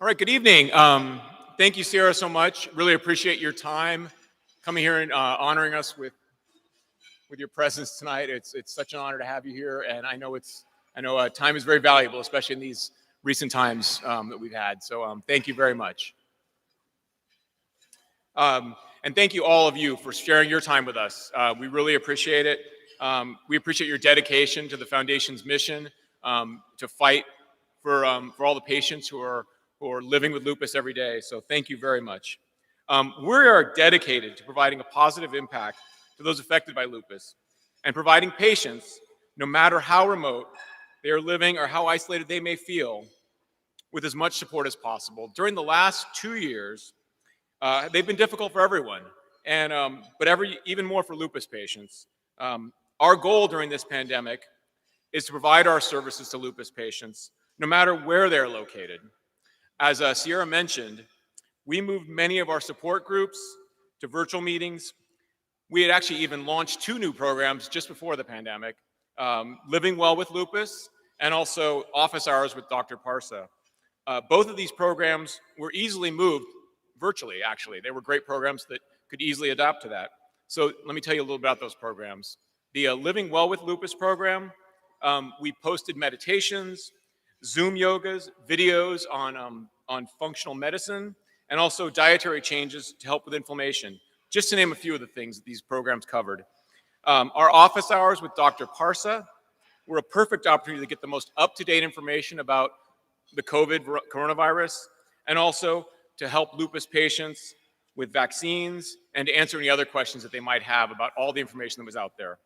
All right, good evening. Thank you, Sarah, so much. Really appreciate your time coming here and honoring us with your presence tonight. It's such an honor to have you here, and I know time is very valuable, especially in these recent times that we've had. So thank you very much. And thank you all of you for sharing your time with us. We really appreciate it. We appreciate your dedication to the Foundation's mission to fight for all the patients who are living with lupus every day. So thank you very much. We are dedicated to providing a positive impact to those affected by lupus and providing patients, no matter how remote they are living or how isolated they may feel, with as much support as possible. During the last 2 years, they've been difficult for everyone, but even more for lupus patients. Our goal during this pandemic is to provide our services to lupus patients, no matter where they're located. As Sierra mentioned, we moved many of our support groups to virtual meetings. We had actually even launched 2 new programs just before the pandemic, Living Well with Lupus and also Office Hours with Dr. Parsa. Both of these programs were easily moved virtually, actually. They were great programs that could easily adapt to that. So let me tell you a little about those programs. The Living Well with Lupus program, we posted meditations, Zoom yogas, videos on functional medicine, and also dietary changes to help with inflammation, just to name a few of the things that these programs covered. Our office hours with Dr. Parsa were a perfect opportunity to get the most up-to-date information about the coronavirus, and also to help lupus patients with vaccines and to answer any other questions that they might have about all the information that was out there.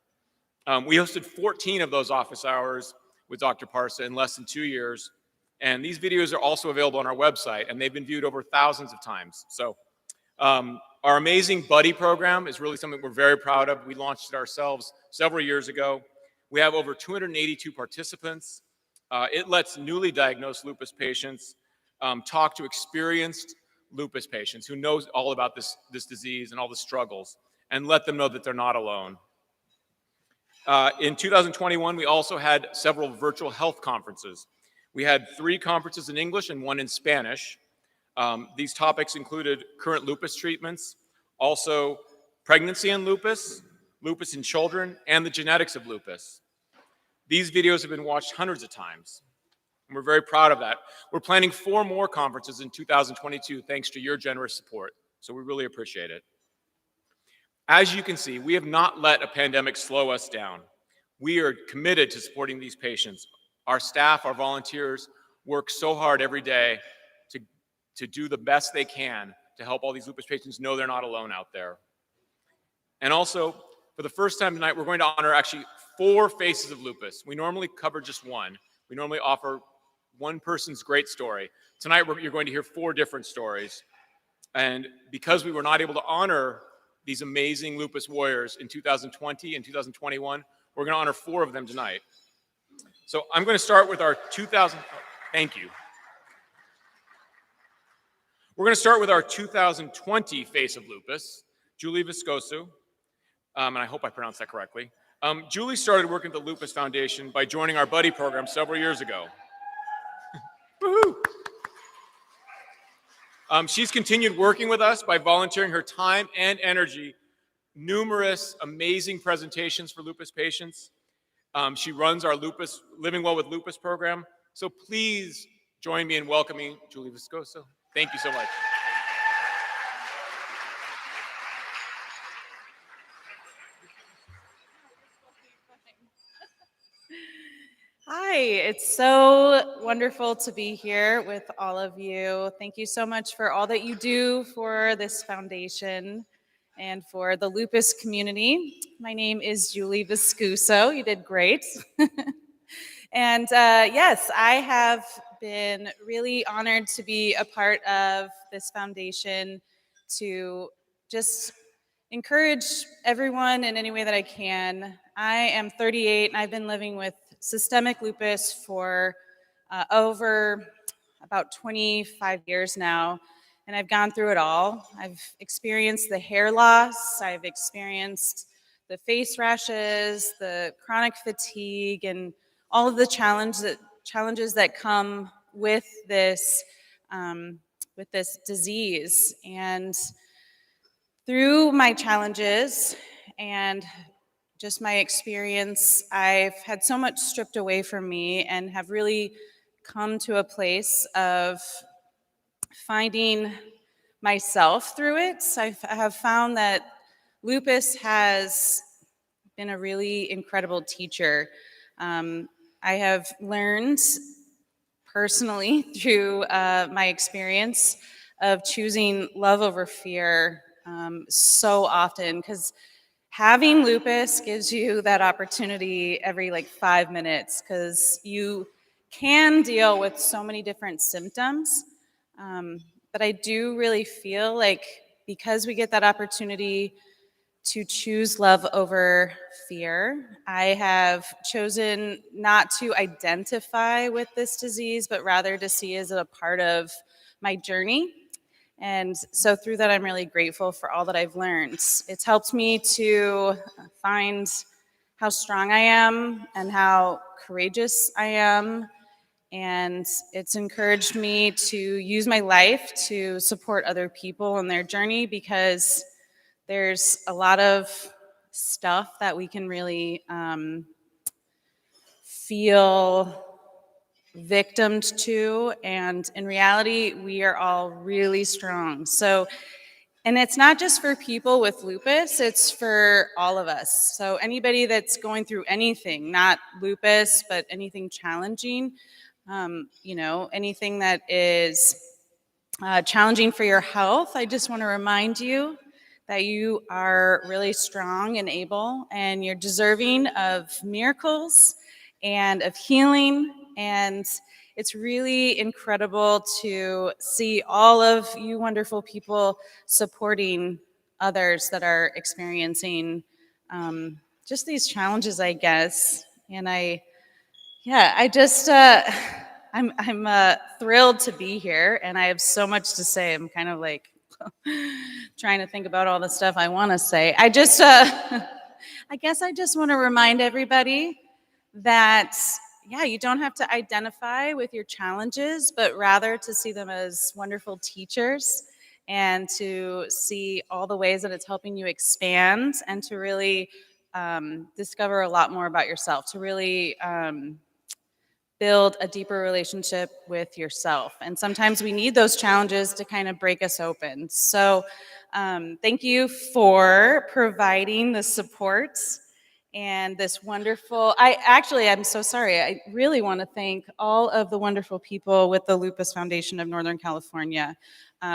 We hosted 14 of those office hours with Dr. Parsa in less than 2 years. And these videos are also available on our website, and they've been viewed over thousands of times. So our amazing Buddy program is really something we're very proud of. We launched it ourselves several years ago. We have over 282 participants. It lets newly diagnosed lupus patients talk to experienced lupus patients who know all about this disease and all the struggles, and let them know that they're not alone. In 2021, we also had several virtual health conferences. We had 3 conferences in English and 1 in Spanish. These topics included current lupus treatments, also pregnancy and lupus, lupus in children, and the genetics of lupus. These videos have been watched hundreds of times, and we're very proud of that. We're planning 4 more conferences in 2022 thanks to your generous support, so we really appreciate it. As you can see, we have not let a pandemic slow us down. We are committed to supporting these patients. Our staff, our volunteers, work so hard every day to do the best they can to help all these lupus patients know they're not alone out there. And also, for the first time tonight, we're going to honor actually 4 Faces of Lupus. We normally cover just 1. We normally offer one person's great story. Tonight, you're going to hear 4 different stories. And because we were not able to honor these amazing lupus warriors in 2020 and 2021, we're going to honor 4 of them tonight. So I'm going to start with our thank you. We're going to start with our 2020 Face of Lupus, Julie Viscosu, and I hope I pronounced that correctly. Julie started working at the Lupus Foundation by joining our Buddy program several years ago. Woohoo! She's continued working with us by volunteering her time and energy, numerous amazing presentations for lupus patients. She runs our Living Well with Lupus program. So please join me in welcoming Julie Viscoso. Thank you so much. Hi, it's so wonderful to be here with all of you. Thank you so much for all that you do for this foundation and for the lupus community. My name is Julie Viscuso. You did great. And yes, I have been really honored to be a part of this foundation to just encourage everyone in any way that I can. I am 38 and I've been living with systemic lupus for over about 25 years now, and I've gone through it all. I've experienced the hair loss, I've experienced the face rashes, the chronic fatigue, and all of the challenges that come with this with this disease. And through my challenges and just my experience, I've had so much stripped away from me and have really come to a place of finding myself through it. I have found that lupus has been a really incredible teacher. I have learned personally through my experience of choosing love over fear so often, because having lupus gives you that opportunity every like 5 minutes, because you can deal with so many different symptoms. But I do really feel like because we get that opportunity to choose love over fear, I have chosen not to identify with this disease, but rather to see it as a part of my journey. And so through that, I'm really grateful for all that I've learned. It's helped me to find how strong I am and how courageous I am. And it's encouraged me to use my life to support other people in their journey, because there's a lot of stuff that we can really feel victims to, and in reality, we are all really strong. So, and it's not just for people with lupus, it's for all of us. So anybody that's going through anything, not lupus, but anything challenging, anything that is challenging for your health, I just want to remind you that you are really strong and able, and you're deserving of miracles and of healing. And it's really incredible to see all of you wonderful people supporting others that are experiencing just these challenges, I guess. And I just, I'm thrilled to be here, and I have so much to say. I'm kind of like trying to think about all the stuff I want to say. I just, I guess I just want to remind everybody that, yeah, you don't have to identify with your challenges, but rather to see them as wonderful teachers, and to see all the ways that it's helping you expand, and to really discover a lot more about yourself, to really build a deeper relationship with yourself. And sometimes we need those challenges to kind of break us open. So thank you for providing the support and this wonderful, I'm so sorry. I really want to thank all of the wonderful people with the Lupus Foundation of Northern California,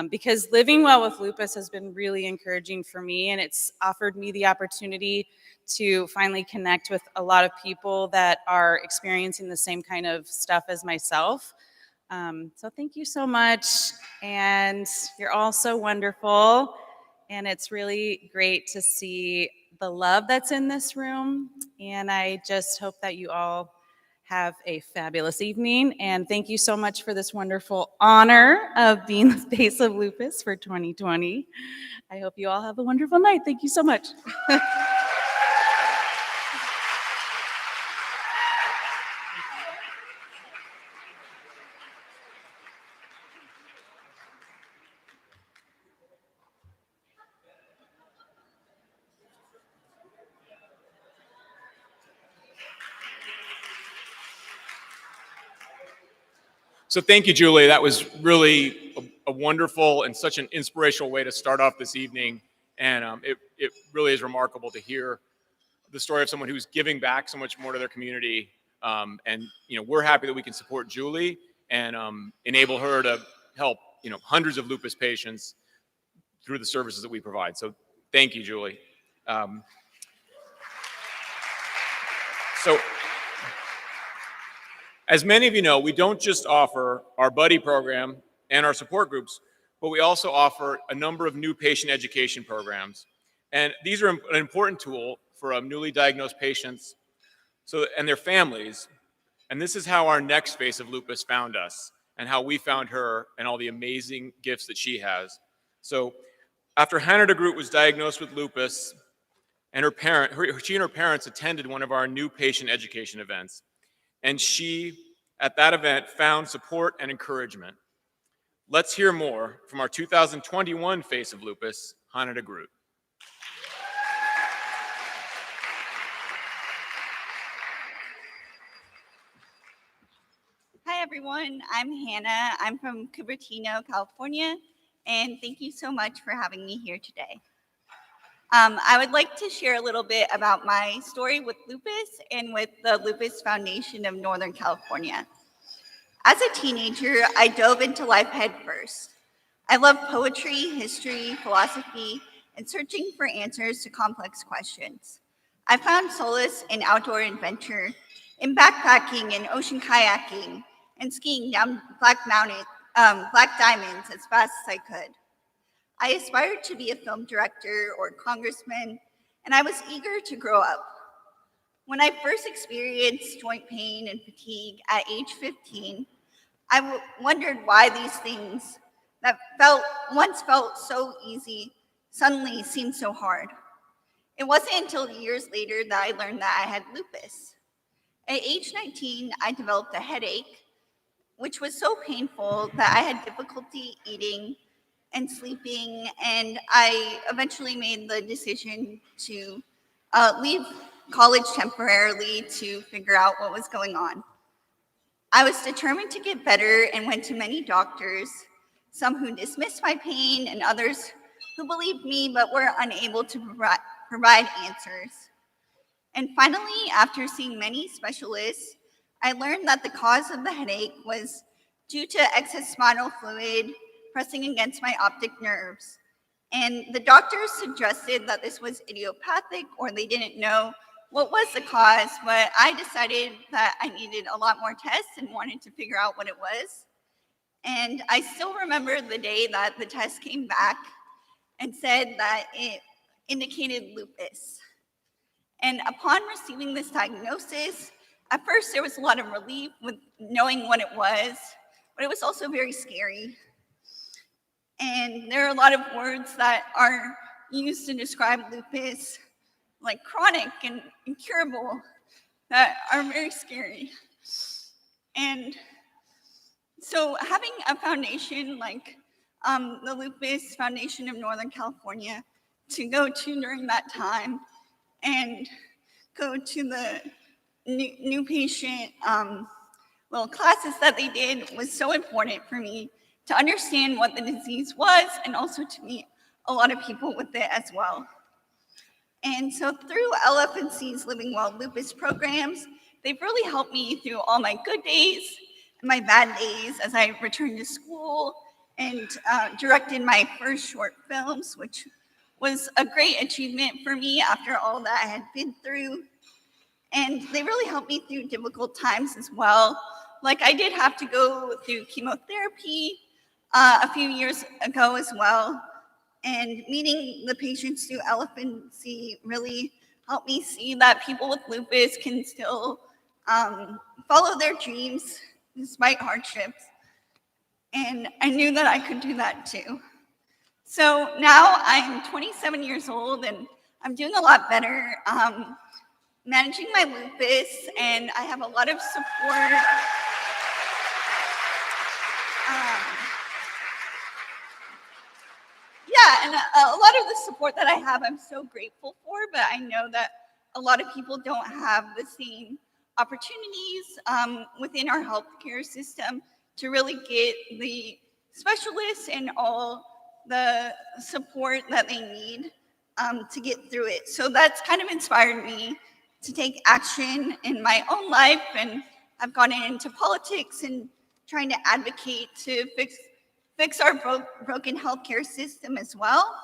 because living well with lupus has been really encouraging for me, and it's offered me the opportunity to finally connect with a lot of people that are experiencing the same kind of stuff as myself. So thank you so much, and you're all so wonderful, and it's really great to see the love that's in this room, and I just hope that you all have a fabulous evening, and thank you so much for this wonderful honor of being the Face of Lupus for 2020. I hope you all have a wonderful night. Thank you so much. So thank you, Julie. That was really a wonderful and such an inspirational way to start off this evening. And it really is remarkable to hear the story of someone who's giving back so much more to their community. And we're happy that we can support Julie and enable her to help hundreds of lupus patients through the services that we provide. So thank you, Julie. So as many of you know, we don't just offer our buddy program and our support groups, but we also offer a number of new patient education programs. And these are an important tool for newly diagnosed patients and their families. And this is how our next Face of Lupus found us, and how we found her and all the amazing gifts that she has. So after Hannah Groot was diagnosed with lupus, and she and her parents attended one of our new patient education events. And she, at that event, found support and encouragement Let's hear more from our 2021 Face of Lupus, Hannah Groot. Hi everyone, I'm Hannah. I'm from Cupertino, California, and thank you so much for having me here today. I would like to share a little bit about my story with lupus and with the Lupus Foundation of Northern California. As a teenager, I dove into life head first. I love poetry, history, philosophy, and searching for answers to complex questions. I found solace in outdoor adventure, in backpacking and ocean kayaking, and skiing down Black Diamonds as fast as I could. I aspired to be a film director or congressman, and I was eager to grow up. When I first experienced joint pain and fatigue at age 15, I wondered why these things that once felt so easy suddenly seemed so hard. It wasn't until years later that I learned that I had lupus. At age 19, I developed a headache, which was so painful that I had difficulty eating and sleeping, and I eventually made the decision to leave college temporarily to figure out what was going on. I was determined to get better and went to many doctors, some who dismissed my pain and others who believed me but were unable to provide answers. And finally, after seeing many specialists, I learned that the cause of the headache was due to excess spinal fluid pressing against my optic nerves. And the doctors suggested that this was idiopathic or they didn't know what was the cause, but I decided that I needed a lot more tests and wanted to figure out what it was. And I still remember the day that the test came back and said that it indicated lupus. And upon receiving this diagnosis, at first there was a lot of relief with knowing what it was, but it was also very scary. And there are a lot of words that are used to describe lupus, like chronic and incurable, that are very scary. And so having a foundation like the Lupus Foundation of Northern California to go to during that time and go to the new patient little classes that they did was so important for me to understand what the disease was and also to meet a lot of people with it as well. And so through LFNC's Living Well Lupus programs, they've really helped me through all my good days and my bad days as I returned to school and directed my first short films, which was a great achievement for me after all that I had been through. And they really helped me through difficult times as well. Like I did have to go through chemotherapy a few years ago as well. And meeting the patients through LFNC really helped me see that people with lupus can still follow their dreams despite hardships. And I knew that I could do that too. So now I'm 27 years old and I'm doing a lot better managing my lupus, and I have a lot of support. And a lot of the support that I have, I'm so grateful for, but I know that a lot of people don't have the same opportunities within our healthcare system to really get the specialists and all the support that they need to get through it. So that's kind of inspired me to take action in my own life, and I've gone into politics and trying to advocate to fix our broken healthcare system as well.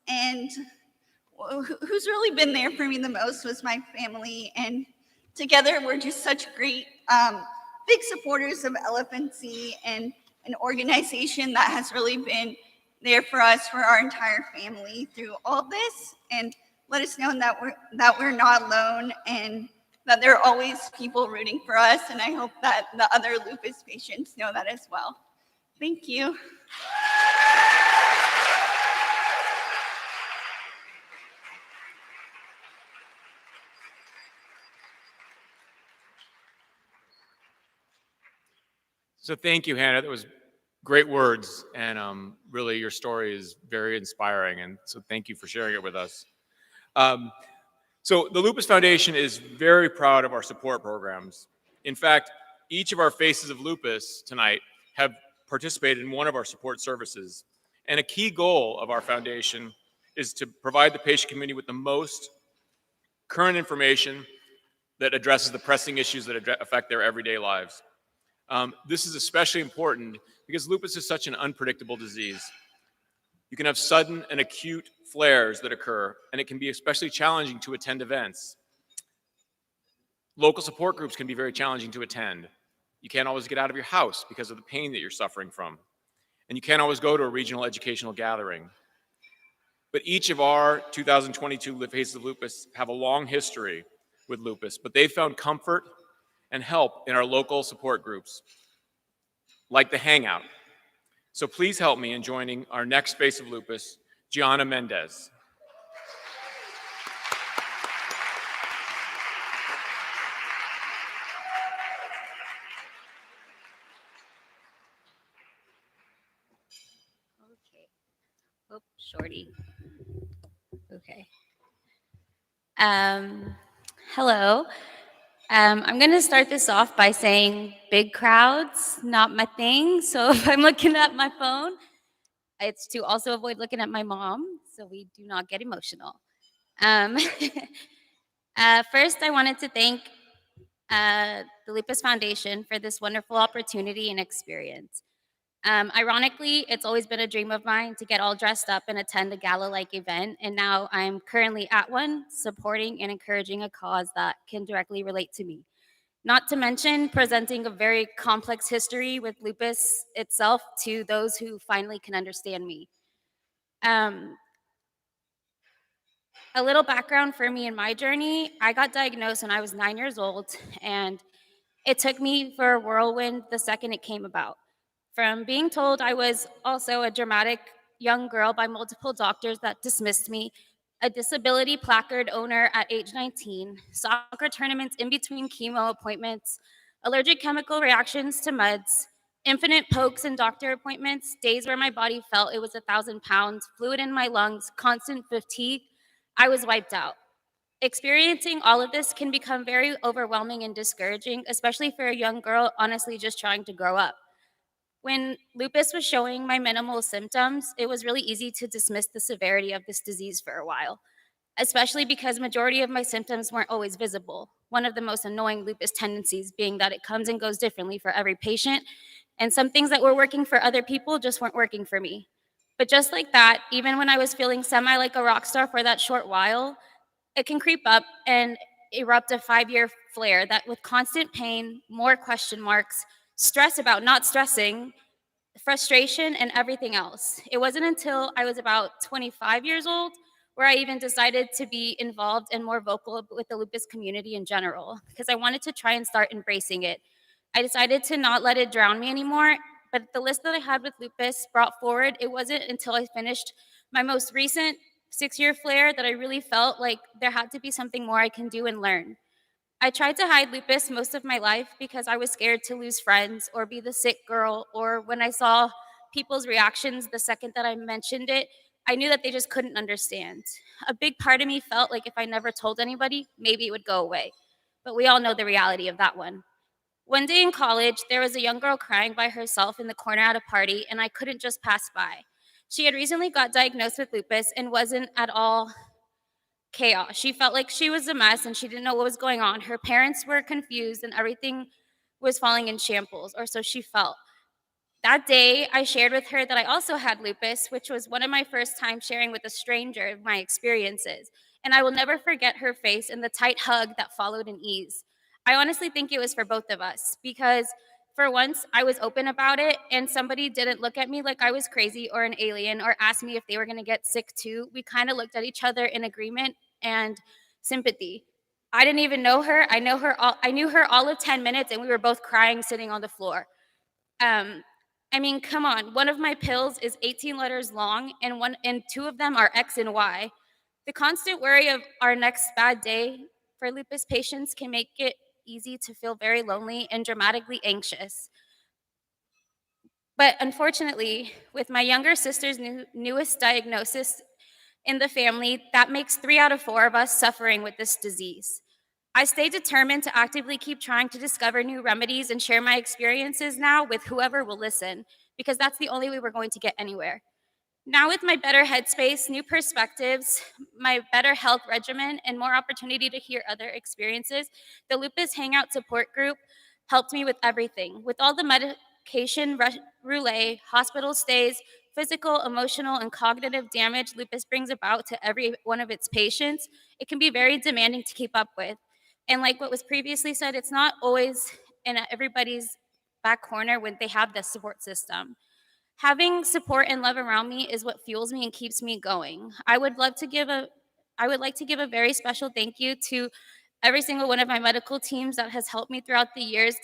And who's really been there for me the most was my family, and together we're just such great big supporters of LFNC and an organization that has really been there for us, for our entire family through all this, and let us know that we're not alone and that there are always people rooting for us. And I hope that the other lupus patients know that as well. Thank you. So thank you, Hannah. That was Great words, and really your story is very inspiring, and so thank you for sharing it with us. Um, so the Lupus Foundation is very proud of our support programs. In fact, each of our Faces of Lupus tonight have participated in one of our support services, and a key goal of our foundation is to provide the patient community with the most current information that addresses the pressing issues that affect their everyday lives. This is especially important because lupus is such an unpredictable disease. You can have sudden and acute flares that occur, and it can be especially challenging to attend events. Local support groups can be very challenging to attend. You can't always get out of your house because of the pain that you're suffering from. And you can't always go to a regional educational gathering. But each of our 2022 Faces of Lupus have a long history with lupus, but they found comfort and help in our local support groups, like the Hangout. So please help me in joining our next Face of Lupus, Gianna Mendes. Okay. Oops, shorty. Okay. Hello. I'm going to start this off by saying big crowds, not my thing. So if I'm looking at my phone, it's to also avoid looking at my mom, so we do not get emotional. Um, First, I wanted to thank the Lupus Foundation for this wonderful opportunity and experience. Ironically, it's always been a dream of mine to get all dressed up and attend a gala-like event, and now I'm currently at one, supporting and encouraging a cause that can directly relate to me. Not to mention presenting a very complex history with lupus itself to those who finally can understand me. Um, a little background for me and my journey. I got diagnosed when I was 9 years old, and it took me for a whirlwind the second it came about. From being told I was also a dramatic young girl by multiple doctors that dismissed me, a disability placard owner at age 19, soccer tournaments in between chemo appointments, allergic chemical reactions to meds, infinite pokes and doctor appointments, days where my body felt it was 1,000 pounds, fluid in my lungs, constant fatigue, I was wiped out. Experiencing all of this can become very overwhelming and discouraging, especially for a young girl honestly just trying to grow up. When lupus was showing my minimal symptoms, it was really easy to dismiss the severity of this disease for a while, especially because majority of my symptoms weren't always visible. One of the most annoying lupus tendencies being that it comes and goes differently for every patient, and some things that were working for other people just weren't working for me. But just like that, even when I was feeling semi like a rock star for that short while, it can creep up and erupt a 5-year flare that with constant pain, more question marks, stress about not stressing, frustration, and everything else. It wasn't until I was about 25 years old where I even decided to be involved and more vocal with the lupus community in general, because I wanted to try and start embracing it. I decided to not let it drown me anymore, but the list that I had with lupus brought forward, it wasn't until I finished my most recent 6-year flare that I really felt like there had to be something more I can do and learn. I tried to hide lupus most of my life because I was scared to lose friends or be the sick girl, or when I saw people's reactions the second that I mentioned it, I knew that they just couldn't understand. A big part of me felt like if I never told anybody, maybe it would go away. But we all know the reality of that one. One day in college, there was a young girl crying by herself in the corner at a party, and I couldn't just pass by. She had recently got diagnosed with lupus and wasn't at all chaos. She felt like she was a mess and she didn't know what was going on. Her parents were confused and everything was falling in shambles, or so she felt. That day, I shared with her that I also had lupus, which was one of my first times sharing with a stranger my experiences. And I will never forget her face and the tight hug that followed in ease. I honestly think it was for both of us because for once I was open about it and somebody didn't look at me like I was crazy or an alien or ask me if they were going to get sick too. We kind of looked at each other in agreement and sympathy. I didn't even know her. I knew her all of 10 minutes and we were both crying sitting on the floor. I mean, come on. One of my pills is 18 letters long, and 2 of them are X and Y. The constant worry of our next bad day for lupus patients can make it easy to feel very lonely and dramatically anxious. But unfortunately, with my younger sister's newest diagnosis in the family, that makes 3 out of 4 of us suffering with this disease. I stay determined to actively keep trying to discover new remedies and share my experiences now with whoever will listen, because that's the only way we're going to get anywhere. Now, with my better headspace, new perspectives, my better health regimen, and more opportunity to hear other experiences, the Lupus Hangout Support Group helped me with everything. With all the medication roulette, hospital stays, physical, emotional, and cognitive damage lupus brings about to every one of its patients, it can be very demanding to keep up with. And like what was previously said, it's not always in everybody's back corner when they have this support system. Having support and love around me is what fuels me and keeps me going. I would like to give a very special thank you to every single one of my medical teams that has helped me throughout the years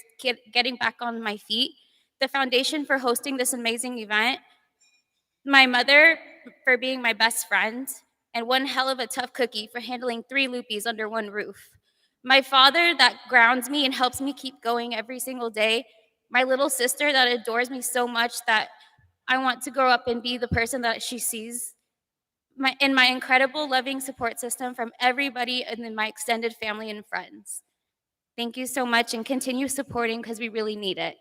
getting back on my feet, the foundation for hosting this amazing event, my mother for being my best friend, and one hell of a tough cookie for handling 3 loopies under one roof. My father that grounds me and helps me keep going every single day. My little sister that adores me so much that I want to grow up and be the person that she sees. My incredible, loving support system from everybody in my extended family and friends. Thank you so much, and continue supporting because we really need it.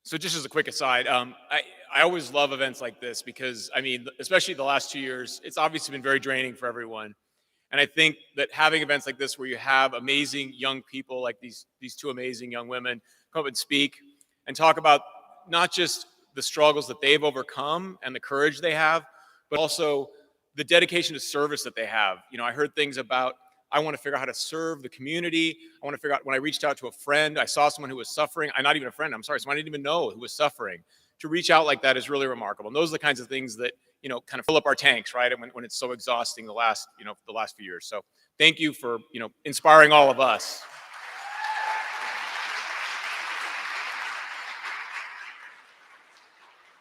So just as a quick aside, I always love events like this because, I mean, especially the last 2 years, it's obviously been very draining for everyone. And I think that having events like this where you have amazing young people like these 2 amazing young women come up and speak and talk about not just the struggles that they've overcome and the courage they have, but also the dedication to service that they have. You know, I heard things about, I want to figure out how to serve the community. I want to figure out, when I reached out to a friend, I saw someone who was suffering. I'm not even a friend, I'm sorry, someone I didn't even know who was suffering. To reach out like that is really remarkable. And those are the kinds of things that, you know, kind of fill up our tanks, right? And when it's so exhausting the last few years. So thank you for, inspiring all of us.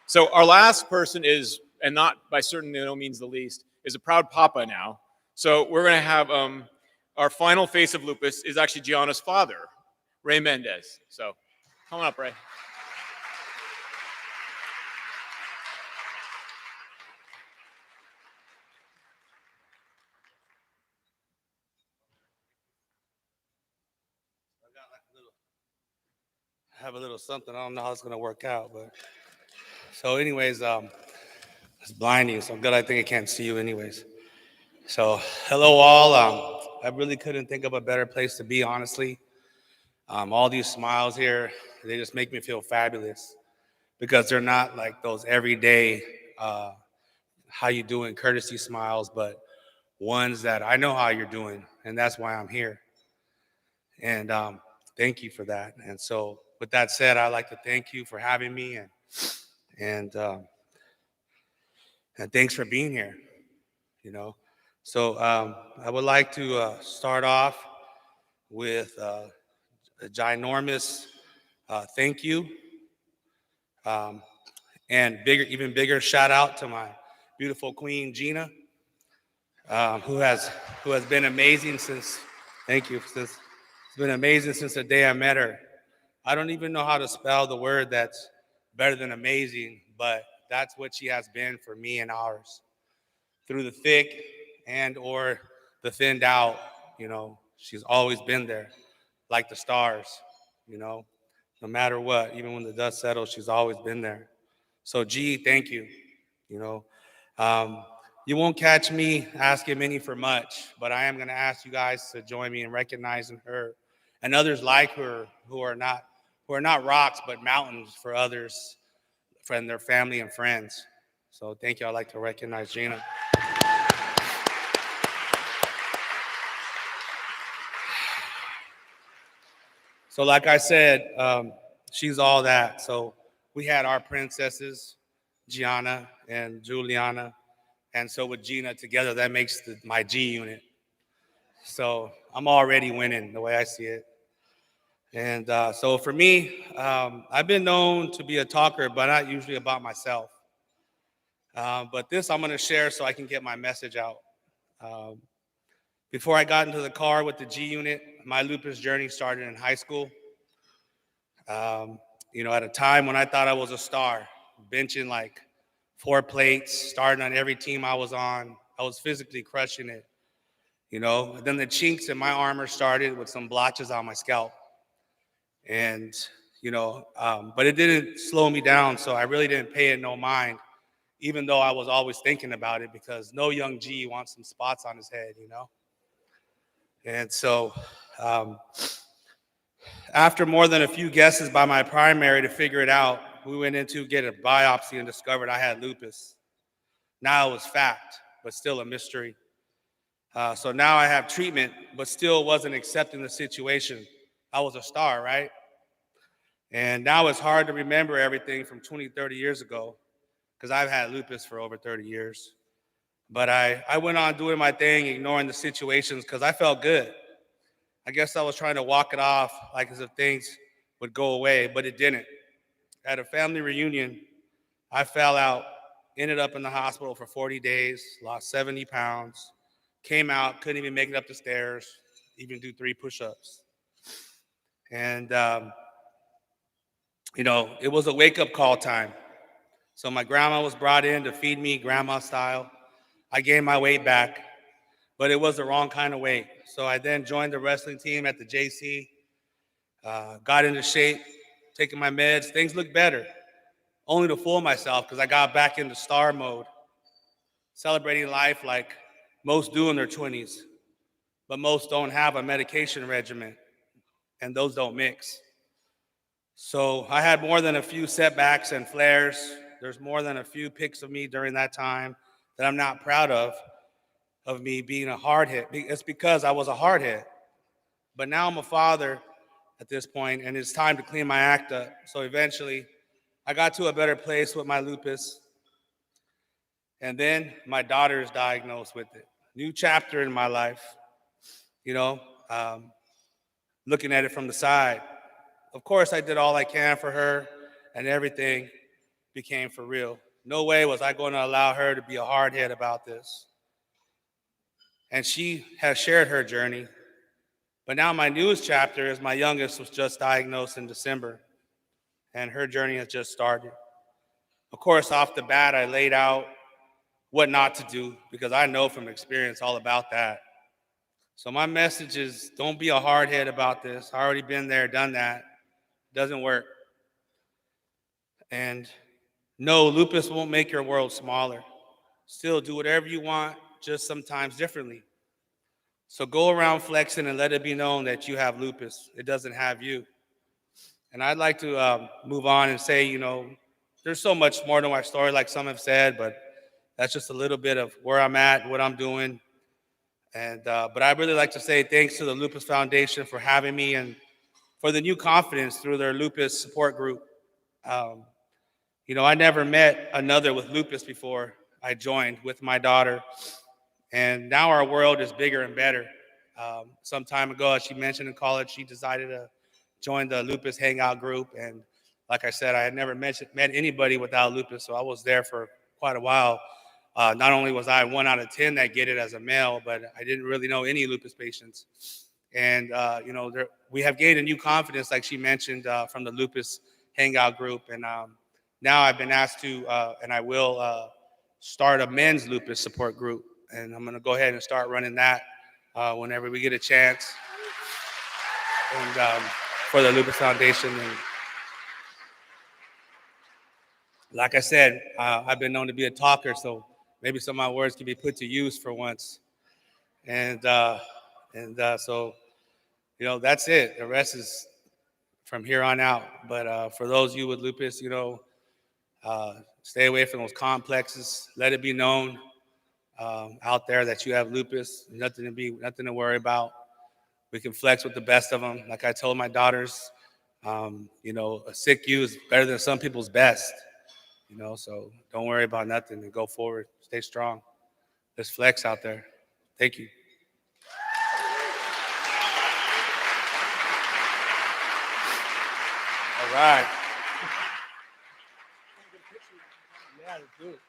So our last person is, and not by certainly no means the least, is a proud papa now. So we're going to have our final face of lupus is actually Gianna's father, Ray Mendez. So come on up, Ray. Have a little something. I don't know how it's gonna work out, but so anyways, it's blinding, so good I think I can't see you anyways. So hello all. I really couldn't think of a better place to be, honestly. All these smiles here, they just make me feel fabulous because they're not like those everyday how you doing courtesy smiles, but ones that I know how you're doing, and that's why I'm here. And thank you for that. And so with that said, I'd like to thank you for having me, and thanks for being here, you know. So I would like to start off with a ginormous thank you, and even bigger shout out to my beautiful queen, Gina, who has been amazing since, thank you, it's been amazing since the day I met her. I don't even know how to spell the word that's better than amazing, but that's what she has been for me and ours. Through the thick and or the thinned out, you know, she's always been there, like the stars, you know, no matter what, even when the dust settles, she's always been there. So G, thank you, you know. You won't catch me asking many for much, but I am gonna ask you guys to join me in recognizing her and others like her who are not rocks, but mountains for others, for their family and friends. So thank you. I'd like to recognize Gina. So like I said, she's all that. So we had our princesses, Gianna and Juliana. And so with Gina together, that makes my G unit. So I'm already winning the way I see it. And so for me, I've been known to be a talker, but not usually about myself. But this I'm going to share so I can get my message out. Before I got into the car with the G unit, my lupus journey started in high school. At a time when I thought I was a star, benching like 4 plates, starting on every team I was on. I was physically crushing it. Then the chinks in my armor started with some blotches on my scalp. And, but it didn't slow me down, so I really didn't pay it no mind, even though I was always thinking about it, because no young G wants some spots on his head, And so after more than a few guesses by my primary to figure it out, we went in to get a biopsy and discovered I had lupus. Now it was fact, but still a mystery. So now I have treatment, but still wasn't accepting the situation. I was a star, right? And now it's hard to remember everything from 20, 30 years ago, because I've had lupus for over 30 years. But I went on doing my thing, ignoring the situations, because I felt good. I guess I was trying to walk it off like as if things would go away, but it didn't. At a family reunion, I fell out, ended up in the hospital for 40 days, lost 70 pounds, came out, couldn't even make it up the stairs, even do 3 push-ups. And, it was a wake-up call time. So my grandma was brought in to feed me grandma style. I gained my weight back, but it was the wrong kind of weight. So I then joined the wrestling team at the JC, got into shape, taking my meds. Things looked better, only to fool myself because I got back into star mode, celebrating life like most do in their 20s, but most don't have a medication regimen, and those don't mix. So I had more than a few setbacks and flares. There's more than a few pics of me during that time that I'm not proud of me being a hardhead. It's because I was a hardhead. But now I'm a father at this point, and it's time to clean my act up. So eventually, I got to a better place with my lupus. And then my daughter is diagnosed with it. New chapter in my life, looking at it from the side. Of course, I did all I can for her, and everything became for real. No way was I going to allow her to be a hardhead about this. And she has shared her journey. But now my newest chapter is my youngest was just diagnosed in December, and her journey has just started. Of course, off the bat, I laid out what not to do because I know from experience all about that. So my message is don't be a hardhead about this. I already been there, done that. Doesn't work. And no, lupus won't make your world smaller. Still do whatever you want, just sometimes differently. So go around flexing and let it be known that you have lupus. It doesn't have you. And I'd like to move on and say, there's so much more to my story, like some have said, but that's just a little bit of where I'm at, what I'm doing. And but I'd really like to say thanks to the Lupus Foundation for having me and for the new confidence through their lupus support group. I never met another with lupus before I joined with my daughter. And now our world is bigger and better. Some time ago, as she mentioned in college, she decided to join the lupus hangout group. And like I said, I had never met anybody without lupus, so I was there for quite a while. Not only was I 1 out of 10 that get it as a male, but I didn't really know any lupus patients. And, we have gained a new confidence, like she mentioned, from the lupus hangout group. And now I've been asked to, and I will start a men's lupus support group. And I'm going to go ahead and start running that whenever we get a chance. And for the Lupus Foundation. And like I said, I've been known to be a talker, so maybe some of my words can be put to use for once. And so, that's it. The rest is from here on out. But for those of you with lupus, stay away from those complexes. Let it be known out there that you have lupus. Nothing to worry about. We can flex with the best of them. Like I told my daughters, a sick you is better than some people's best. So don't worry about nothing and go forward. Stay strong. Let's flex out there. Thank you. All right. Yeah, let's do it.